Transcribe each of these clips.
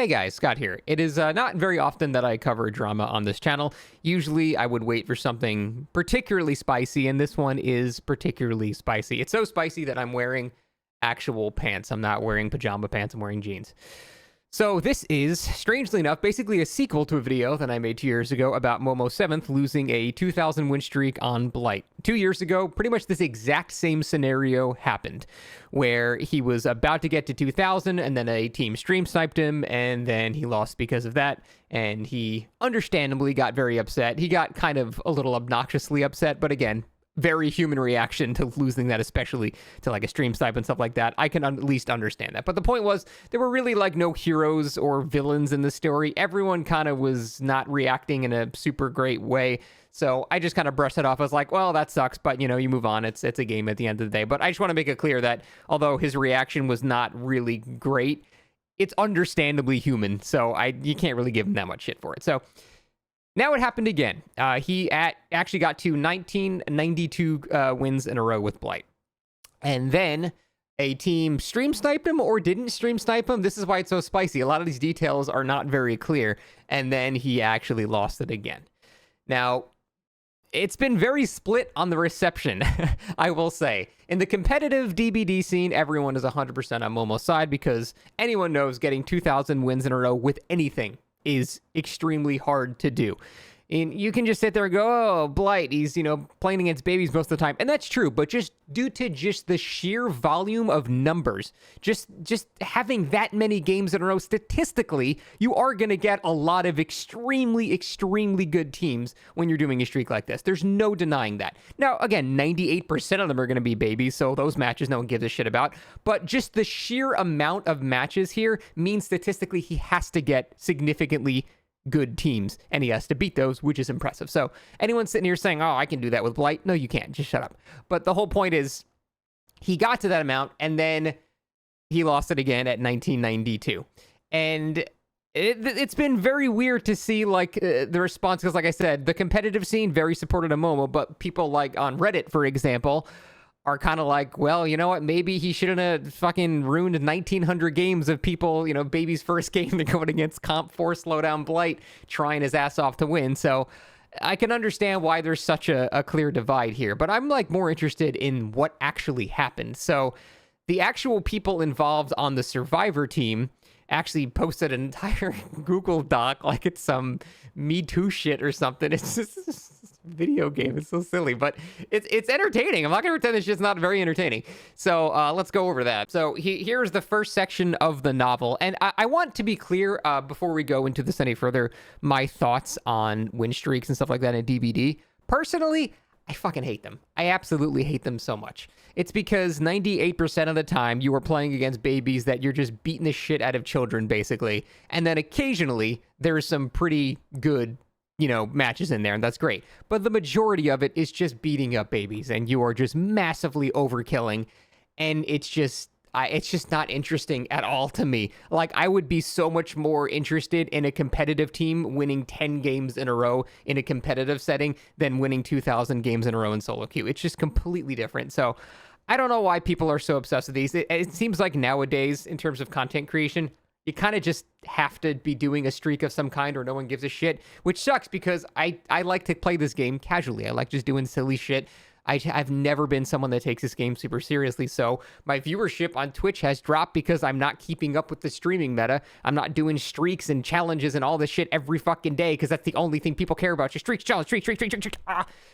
Hey guys, Scott here. It is not very often that I cover drama on this channel. Usually I would wait for something particularly spicy, and this one is particularly spicy. It's so spicy that I'm wearing actual pants. I'm not wearing pajama pants, I'm wearing jeans. So this is, strangely enough, basically a sequel to a video that I made 2 years ago about Momoseventh losing a 2,000 win streak on Blight. 2 years ago, pretty much this exact same scenario happened, where he was about to get to 2,000, and then a team stream sniped him, and then he lost because of that, and he understandably got very upset. He got kind of a little obnoxiously upset, but again, very human reaction to losing that, especially to like a stream snipe and stuff like that. I can at least understand that. But the point was, there were really like no heroes or villains in the story. Everyone kind of was not reacting in a super great way. So I just kind of brushed it off. I was like, well, that sucks, but you know, you move on. It's a game at the end of the day. But I just want to make it clear that although his reaction was not really great, it's understandably human. So you can't really give him that much shit for it. So now it happened again. He actually got to 1992 wins in a row with Blight. And then a team stream sniped him or didn't stream snipe him. This is why it's so spicy. A lot of these details are not very clear. And then he actually lost it again. Now, it's been very split on the reception, I will say. In the competitive DBD scene, everyone is 100% on Momo's side because anyone knows getting 2,000 wins in a row with anything is extremely hard to do. And you can just sit there and go, oh, Blight, he's, playing against babies most of the time. And that's true, but just due to just the sheer volume of numbers, just having that many games in a row, statistically, you are going to get a lot of extremely, extremely good teams when you're doing a streak like this. There's no denying that. Now, again, 98% of them are going to be babies, so those matches no one gives a shit about. But just the sheer amount of matches here means statistically he has to get significantly good teams, and he has to beat those, which is impressive. So anyone sitting here saying, oh, I can do that with Blight, no, you can't. Just shut up. But the whole point is he got to that amount, and then he lost it again at 1992. And it's been very weird to see the response, because like I said, the competitive scene, very supportive of Momo, but people like on Reddit, for example, are kind of like, well, you know what, maybe he shouldn't have fucking ruined 1,900 games of people, baby's first game to going against Comp 4 slowdown Blight, trying his ass off to win. So I can understand why there's such a clear divide here, but I'm more interested in what actually happened. So the actual people involved on the Survivor team actually posted an entire Google Doc like it's some Me Too shit or something. It's just a video game. It's so silly, but it's entertaining. I'm not going to pretend it's just not very entertaining. So let's go over that. So here's the first section of the novel. And I want to be clear before we go into this any further, my thoughts on win streaks and stuff like that in DBD. Personally, I fucking hate them. I absolutely hate them so much. It's because 98% of the time you are playing against babies that you're just beating the shit out of children, basically. And then occasionally there's some pretty good, matches in there, and that's great. But the majority of it is just beating up babies, and you are just massively overkilling. And it's just not interesting at all to me. Like, I would be so much more interested in a competitive team winning 10 games in a row in a competitive setting than winning 2,000 games in a row in solo queue. It's just completely different. So I don't know why people are so obsessed with these. It seems like nowadays, in terms of content creation, you kind of just have to be doing a streak of some kind or no one gives a shit, which sucks because I like to play this game casually. I like just doing silly shit. I've never been someone that takes this game super seriously, so my viewership on Twitch has dropped because I'm not keeping up with the streaming meta. I'm not doing streaks and challenges and all this shit every fucking day because that's the only thing people care about. Just streaks, challenge, streak.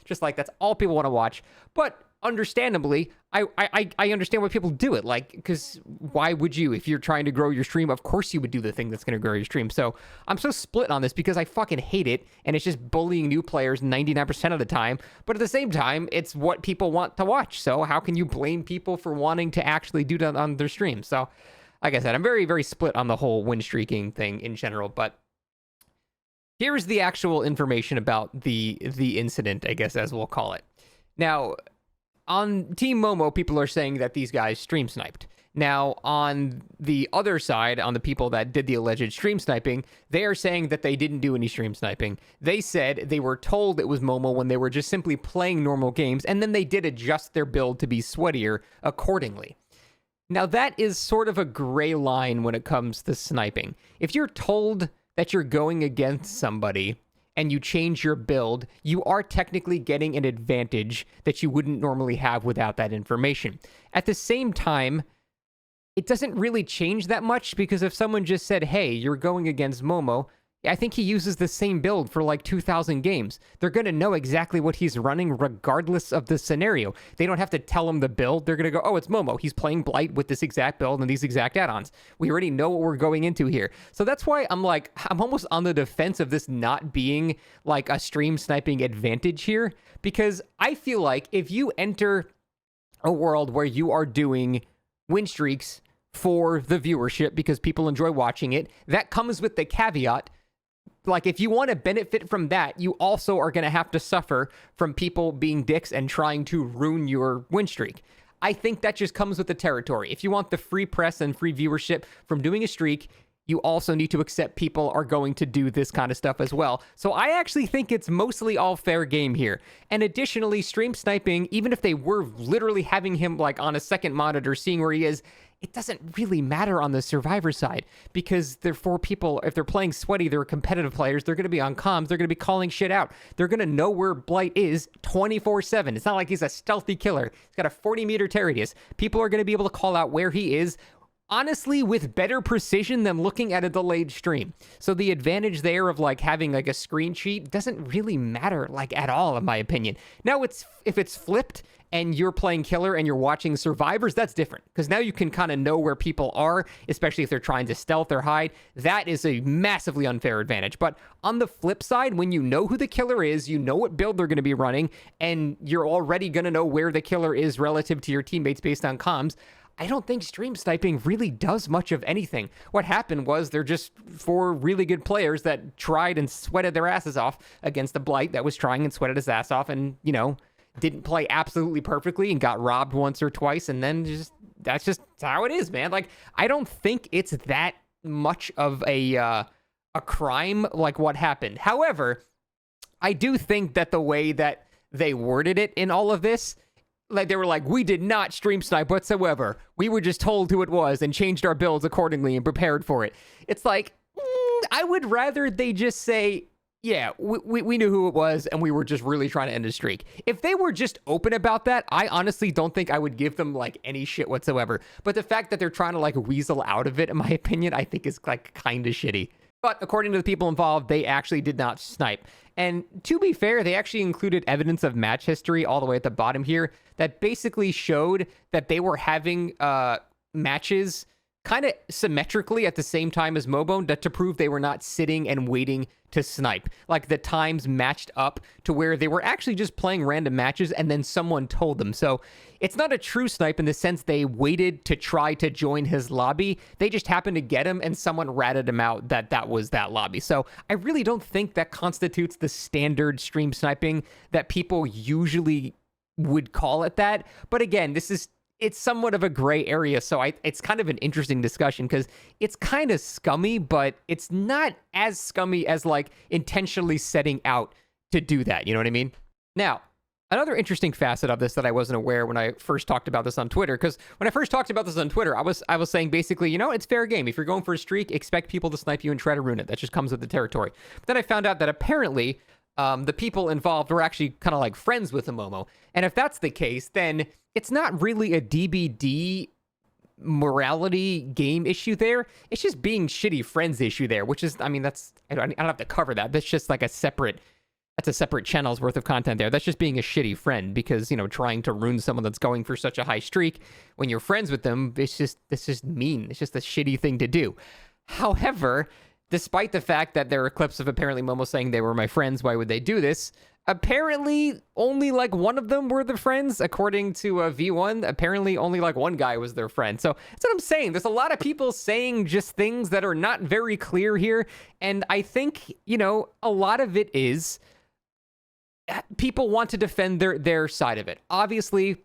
Just like that's all people want to watch. But understandably, I understand why people do it. Like, because why would you? If you're trying to grow your stream, of course you would do the thing that's going to grow your stream. So I'm so split on this because I fucking hate it, and it's just bullying new players 99% of the time. But at the same time, it's what people want to watch. So how can you blame people for wanting to actually do that on their stream? So, like I said, I'm very, very split on the whole win streaking thing in general. But here's the actual information about the incident, I guess, as we'll call it. Now, on Team Momo, people are saying that these guys stream sniped. Now, on the other side, on the people that did the alleged stream sniping, they are saying that they didn't do any stream sniping. They said they were told it was Momo when they were just simply playing normal games, and then they did adjust their build to be sweatier accordingly. Now, that is sort of a gray line when it comes to sniping. If you're told that you're going against somebody and you change your build, you are technically getting an advantage that you wouldn't normally have without that information. At the same time, it doesn't really change that much, because if someone just said, hey, you're going against Momo, I think he uses the same build for like 2,000 games. They're going to know exactly what he's running regardless of the scenario. They don't have to tell him the build. They're going to go, oh, it's Momo. He's playing Blight with this exact build and these exact add-ons. We already know what we're going into here. So that's why I'm almost on the defense of this not being like a stream sniping advantage here, because I feel like if you enter a world where you are doing win streaks for the viewership because people enjoy watching it, that comes with the caveat. Like, if you want to benefit from that, you also are going to have to suffer from people being dicks and trying to ruin your win streak. I think that just comes with the territory. If you want the free press and free viewership from doing a streak, you also need to accept people are going to do this kind of stuff as well. So I actually think it's mostly all fair game here. And additionally, stream sniping, even if they were literally having him like on a second monitor, seeing where he is, it doesn't really matter on the survivor side, because they're for people, if they're playing sweaty, they're competitive players, they're going to be on comms, they're going to be calling shit out. They're going to know where Blight is 24/7. It's not like he's a stealthy killer. He's got a 40-meter radius. People are going to be able to call out where he is, honestly, with better precision than looking at a delayed stream. So the advantage there of like having like a screen sheet doesn't really matter like at all, in my opinion. Now, if it's flipped and you're playing killer and you're watching survivors, that's different, because now you can kind of know where people are, especially if they're trying to stealth or hide. That is a massively unfair advantage. But on the flip side, when you know who the killer is, you know what build they're going to be running, and you're already going to know where the killer is relative to your teammates based on comms, I don't think stream sniping really does much of anything. What happened was they're just four really good players that tried and sweated their asses off against a Blight that was trying and sweated his ass off, and, you know, didn't play absolutely perfectly and got robbed once or twice, and then that's just how it is, man. Like, I don't think it's that much of a crime like what happened. However, I do think that the way that they worded it in all of this, like, they were like, we did not stream snipe whatsoever. We were just told who it was and changed our builds accordingly and prepared for it. It's like, I would rather they just say, yeah, we knew who it was and we were just really trying to end a streak. If they were just open about that, I honestly don't think I would give them like any shit whatsoever. But the fact that they're trying to like weasel out of it, in my opinion, I think is like kind of shitty. But according to the people involved, they actually did not snipe. And to be fair, they actually included evidence of match history all the way at the bottom here that basically showed that they were having matches kind of symmetrically at the same time as Momo, to prove they were not sitting and waiting to snipe. Like, the times matched up to where they were actually just playing random matches and then someone told them. So it's not a true snipe in the sense they waited to try to join his lobby. They just happened to get him and someone ratted him out that was that lobby. So I really don't think that constitutes the standard stream sniping that people usually would call it that. But again, it's somewhat of a gray area, so it's kind of an interesting discussion, because it's kind of scummy, but it's not as scummy as like intentionally setting out to do that. You know what I mean? Now, another interesting facet of this that I wasn't aware when I first talked about this on Twitter, because when I first talked about this on Twitter, I was saying basically, you know, it's fair game. If you're going for a streak, expect people to snipe you and try to ruin it. That just comes with the territory. But then I found out that apparently the people involved were actually kind of like friends with the Momo. And if that's the case, then it's not really a DBD morality game issue there. It's just being shitty friends issue there, which is, I mean, I don't have to cover that. That's just like a separate channel's worth of content there. That's just being a shitty friend, because, you know, trying to ruin someone that's going for such a high streak when you're friends with them, it's just mean. It's just a shitty thing to do. However, despite the fact that there are clips of apparently Momo saying they were my friends, why would they do this? Apparently, only like one of them were the friends, according to V1. Apparently, only like one guy was their friend. So that's what I'm saying. There's a lot of people saying just things that are not very clear here. And I think, you know, a lot of it is people want to defend their side of it. Obviously,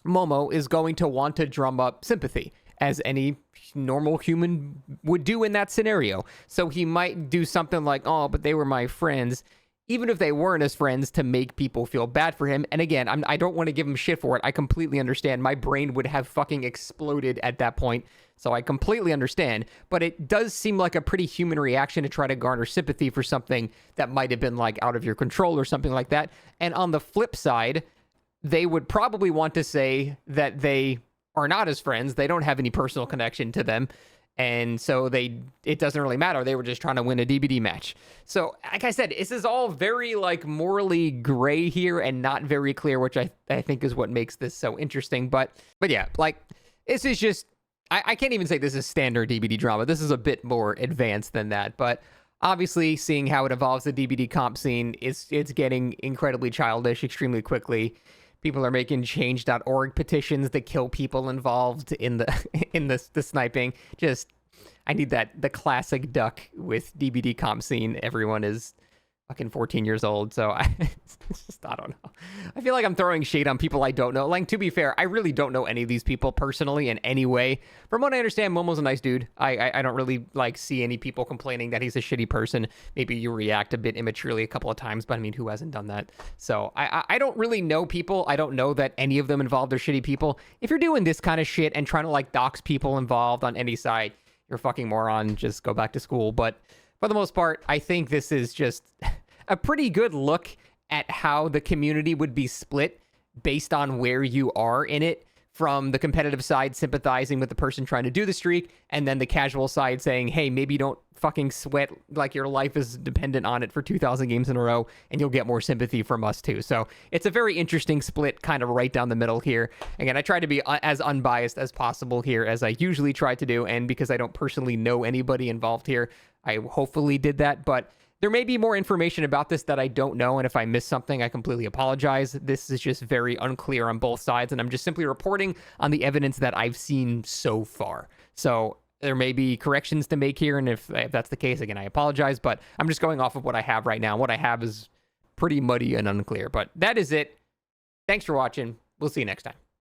Momo is going to want to drum up sympathy, as any normal human would do in that scenario. So he might do something like, oh, but they were my friends. even if they weren't as friends, to make people feel bad for him. And again, I don't want to give him shit for it. I completely understand. My brain would have fucking exploded at that point. So I completely understand. But it does seem like a pretty human reaction to try to garner sympathy for something that might have been like out of your control or something like that. And on the flip side, they would probably want to say that they are not as friends. They don't have any personal connection to them. And so it doesn't really matter. They were just trying to win a DBD match. So like I said, this is all very like morally gray here and not very clear, which I think is what makes this so interesting. But yeah, like this is just, I can't even say this is standard DBD drama. This is a bit more advanced than that. But obviously seeing how it evolves the DBD comp scene, it's getting incredibly childish extremely quickly. People are making change.org petitions that kill people involved in the sniping. Just, I need the classic duck with DBD comp scene. Everyone is fucking 14 years old, so I don't know. I feel like I'm throwing shade on people I don't know. Like, to be fair, I really don't know any of these people personally in any way. From what I understand, Momo's a nice dude. I don't really like see any people complaining that he's a shitty person. Maybe you react a bit immaturely a couple of times, but I mean, who hasn't done that? So I don't really know people. I don't know that any of them involved are shitty people. If you're doing this kind of shit and trying to like dox people involved on any side, you're a fucking moron. Just go back to school. But for the most part, I think this is just a pretty good look at how the community would be split based on where you are in it, from the competitive side sympathizing with the person trying to do the streak, and then the casual side saying, hey, maybe don't fucking sweat like your life is dependent on it for 2,000 games in a row, and you'll get more sympathy from us too. So it's a very interesting split kind of right down the middle here. Again, I try to be as unbiased as possible here as I usually try to do, and because I don't personally know anybody involved here, I hopefully did that, but there may be more information about this that I don't know, and if I miss something, I completely apologize. This is just very unclear on both sides, and I'm just simply reporting on the evidence that I've seen so far. So there may be corrections to make here, and if that's the case, again, I apologize, but I'm just going off of what I have right now. What I have is pretty muddy and unclear, but that is it. Thanks for watching. We'll see you next time.